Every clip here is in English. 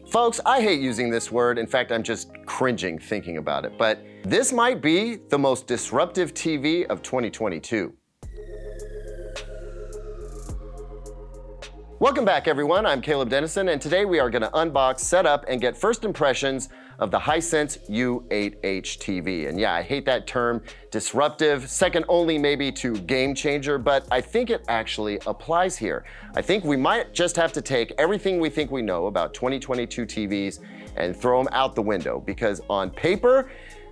Folks, I hate using this word. In fact, I'm just cringing thinking about it. But this might be the most disruptive TV of 2022. Welcome back, everyone. I'm Caleb Dennison, and today we are going to unbox, set up, and get first impressions of the Hisense U8H TV. And yeah, I hate that term, disruptive, second only maybe to game changer, but I think it actually applies here. I think we might just have to take everything we think we know about 2022 TVs and throw them out the window, because on paper,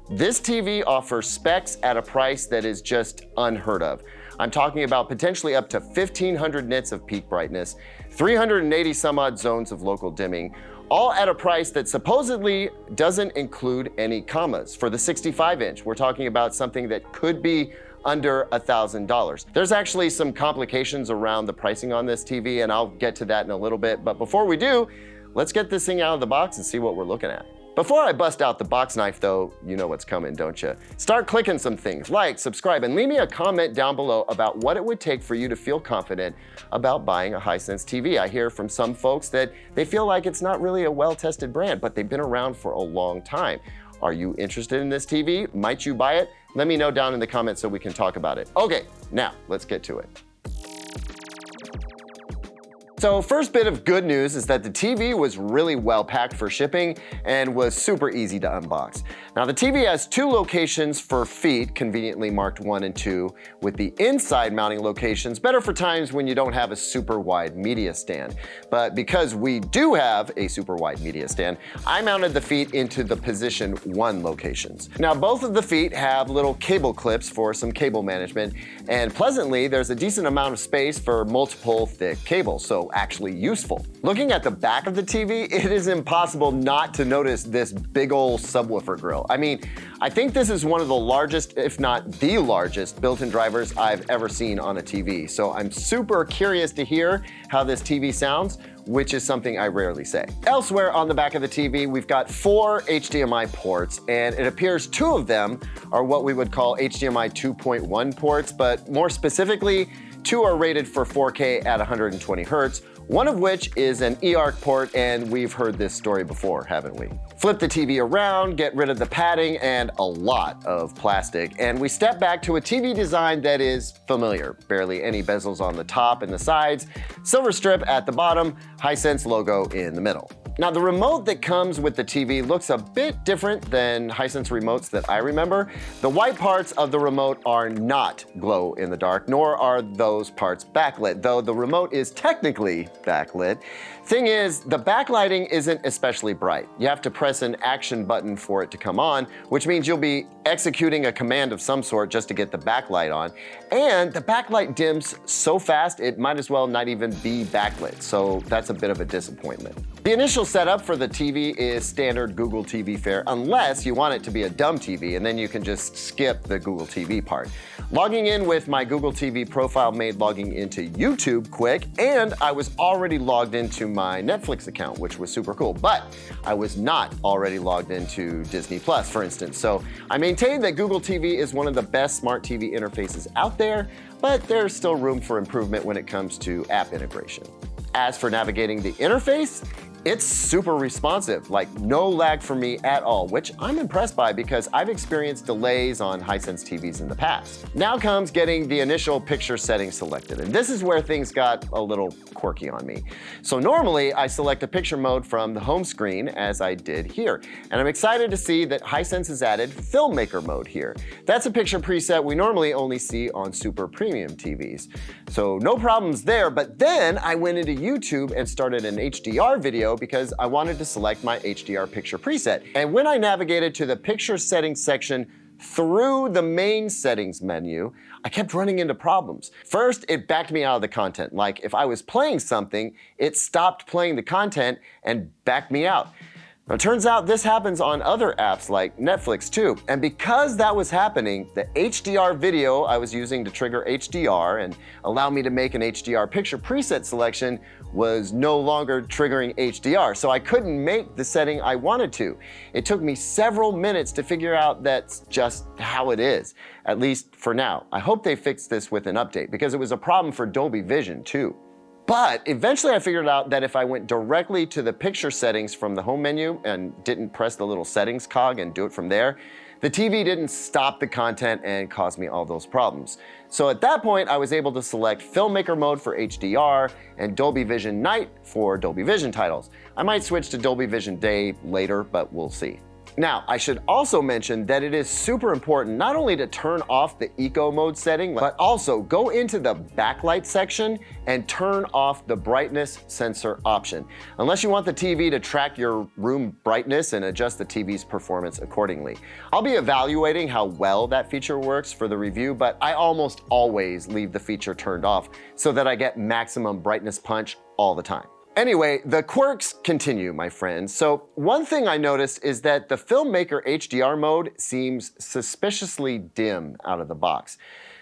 this TV offers specs at a price that is just unheard of. I'm talking about potentially up to 1,500 nits of peak brightness, 380 some odd zones of local dimming, all at a price that supposedly doesn't include any commas. For the 65-inch, we're talking about something that could be under $1,000. There's actually some complications around the pricing on this TV, and I'll get to that in a little bit. But before we do, let's get this thing out of the box and see what we're looking at. Before I bust out the box knife though, you know what's coming, don't you? Start clicking some things, like, subscribe, and leave me a comment down below about what it would take for you to feel confident about buying a Hisense TV. I hear from some folks that they feel like it's not really a well-tested brand, but they've been around for a long time. Are you interested in this TV? Might you buy it? Let me know down in the comments so we can talk about it. Okay, now let's get to it. So first bit of good news is that the TV was really well packed for shipping and was super easy to unbox. Now the TV has two locations for feet, conveniently marked 1 and 2, with the inside mounting locations better for times when you don't have a super wide media stand. But because we do have a super wide media stand, I mounted the feet into the position 1 locations. Now both of the feet have little cable clips for some cable management, and pleasantly there's a decent amount of space for multiple thick cables, so actually useful. Looking at the back of the TV, it is impossible not to notice this big old subwoofer grill. I mean, I think this is one of the largest, if not the largest, built-in drivers I've ever seen on a TV. So I'm super curious to hear how this TV sounds, which is something I rarely say. Elsewhere on the back of the TV, we've got 4 HDMI ports, and it appears 2 of them are what we would call HDMI 2.1 ports, but more specifically, 2 are rated for 4K at 120 Hertz, one of which is an eARC port, and we've heard this story before, haven't we? Flip the TV around, get rid of the padding and a lot of plastic, and we step back to a TV design that is familiar. Barely any bezels on the top and the sides, silver strip at the bottom, Hisense logo in the middle. Now the remote that comes with the TV looks a bit different than Hisense remotes that I remember. The white parts of the remote are not glow in the dark, nor are those parts backlit, though the remote is technically backlit. Thing is, the backlighting isn't especially bright. You have to press an action button for it to come on, which means you'll be executing a command of some sort just to get the backlight on. And the backlight dims so fast it might as well not even be backlit, so that's a bit of a disappointment. The initial setup for the TV is standard Google TV fare, unless you want it to be a dumb TV, and then you can just skip the Google TV part. Logging in with my Google TV profile made logging into YouTube quick, and I was already logged into my Netflix account, which was super cool, but I was not already logged into Disney Plus, for instance. So I maintain that Google TV is one of the best smart TV interfaces out there, but there's still room for improvement when it comes to app integration. As for navigating the interface, it's super responsive, like no lag for me at all, which I'm impressed by because I've experienced delays on Hisense TVs in the past. Now comes getting the initial picture settings selected, and this is where things got a little quirky on me. So normally I select a picture mode from the home screen, as I did here, and I'm excited to see that Hisense has added filmmaker mode here. That's a picture preset we normally only see on super premium TVs. So no problems there, but then I went into YouTube and started an HDR video because I wanted to select my HDR picture preset. And when I navigated to the picture settings section through the main settings menu, I kept running into problems. First, it backed me out of the content. Like if I was playing something, it stopped playing the content and backed me out. Now, it turns out this happens on other apps like Netflix too. And because that was happening, the HDR video I was using to trigger HDR and allow me to make an HDR picture preset selection was no longer triggering HDR. So I couldn't make the setting I wanted to. It took me several minutes to figure out that's just how it is, at least for now. I hope they fix this with an update because it was a problem for Dolby Vision too. But eventually I figured out that if I went directly to the picture settings from the home menu and didn't press the little settings cog and do it from there, the TV didn't stop the content and cause me all those problems. So at that point, I was able to select Filmmaker mode for HDR and Dolby Vision Night for Dolby Vision titles. I might switch to Dolby Vision Day later, but we'll see. Now, I should also mention that it is super important not only to turn off the eco mode setting, but also go into the backlight section and turn off the brightness sensor option, unless you want the TV to track your room brightness and adjust the TV's performance accordingly. I'll be evaluating how well that feature works for the review, but I almost always leave the feature turned off so that I get maximum brightness punch all the time. Anyway, the quirks continue, my friends. So one thing I noticed is that the Filmmaker HDR mode seems suspiciously dim out of the box.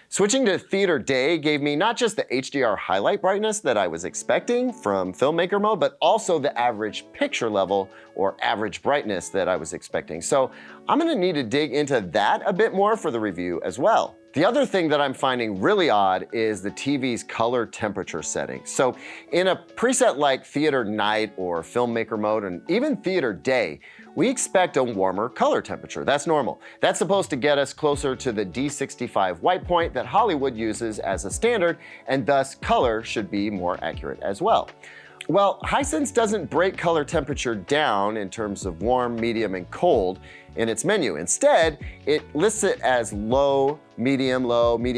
Switching to Theater Day gave me not just the HDR highlight brightness that I was expecting from Filmmaker mode, but also the average picture level or average brightness that I was expecting. So I'm gonna need to dig into that a bit more for the review as well. The other thing that I'm finding really odd is the TV's color temperature setting. So in a preset like Theater Night or Filmmaker mode and even Theater Day, we expect a warmer color temperature. That's normal. That's supposed to get us closer to the D65 white point that Hollywood uses as a standard, and thus color should be more accurate as well. Well, Hisense doesn't break color temperature down in terms of warm, medium, and cold in its menu. Instead, it lists it as low, medium,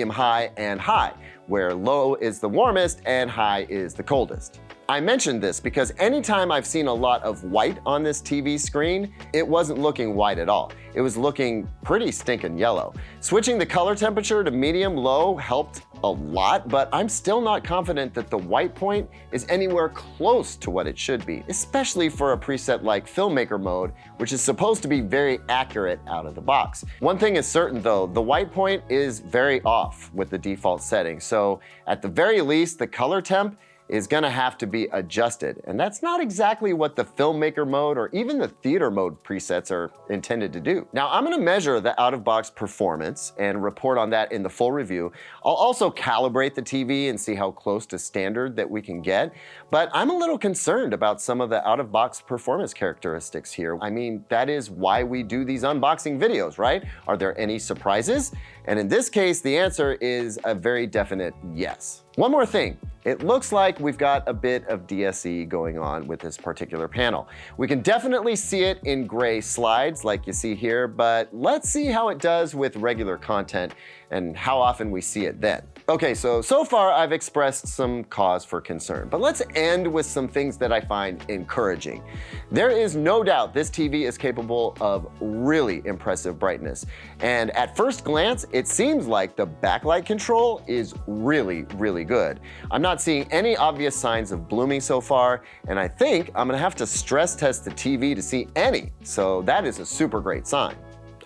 high, and high, where low is the warmest and high is the coldest. I mentioned this because anytime I've seen a lot of white on this TV screen, it wasn't looking white at all. It was looking pretty stinking yellow. Switching the color temperature to medium low helped a lot, but I'm still not confident that the white point is anywhere close to what it should be, especially for a preset like Filmmaker mode, which is supposed to be very accurate out of the box. One thing is certain though, the white point is very off with the default setting, so at the very least, the color temp is gonna have to be adjusted. And that's not exactly what the Filmmaker mode or even the Theater mode presets are intended to do. Now, I'm gonna measure the out-of-box performance and report on that in the full review. I'll also calibrate the TV and see how close to standard that we can get. But I'm a little concerned about some of the out-of-box performance characteristics here. I mean, that is why we do these unboxing videos, right? Are there any surprises? And in this case, the answer is a very definite yes. One more thing. It looks like we've got a bit of DSE going on with this particular panel. We can definitely see it in gray slides like you see here, but let's see how it does with regular content and how often we see it then. Okay, so far I've expressed some cause for concern, but let's end with some things that I find encouraging. There is no doubt this TV is capable of really impressive brightness. And at first glance, it seems like the backlight control is really, really good. I'm not seeing any obvious signs of blooming so far, and I think I'm gonna have to stress test the TV to see any, so that is a super great sign.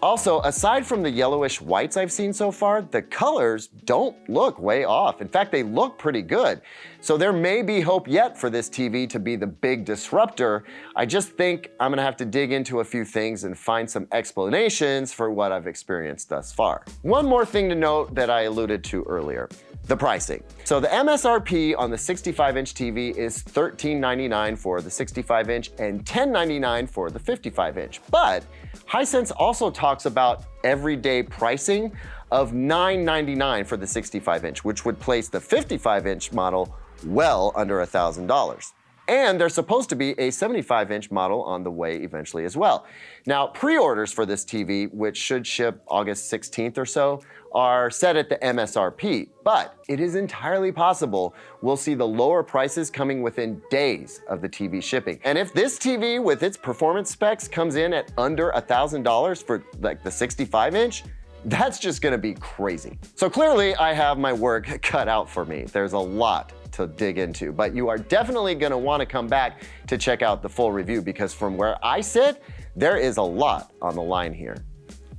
Also, aside from the yellowish whites I've seen so far, the colors don't look way off. In fact, they look pretty good. So there may be hope yet for this TV to be the big disruptor. I just think I'm gonna have to dig into a few things and find some explanations for what I've experienced thus far. One more thing to note that I alluded to earlier. The pricing. So the MSRP on the 65-inch TV is $13.99 for the 65-inch and $10.99 for the 55-inch. But Hisense also talks about everyday pricing of $9.99 for the 65-inch, which would place the 55-inch model well under $1,000. And there's supposed to be a 75-inch model on the way eventually as well. Now, pre-orders for this TV, which should ship August 16th or so, are set at the MSRP, but it is entirely possible we'll see the lower prices coming within days of the TV shipping. And if this TV with its performance specs comes in at under $1,000 for like the 65-inch, that's just gonna be crazy. So clearly I have my work cut out for me. There's a lot to dig into, but you are definitely gonna wanna come back to check out the full review because from where I sit, there is a lot on the line here.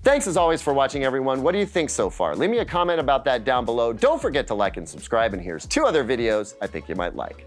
Thanks as always for watching, everyone. What do you think so far? Leave me a comment about that down below. Don't forget to like and subscribe, and here's 2 other videos I think you might like.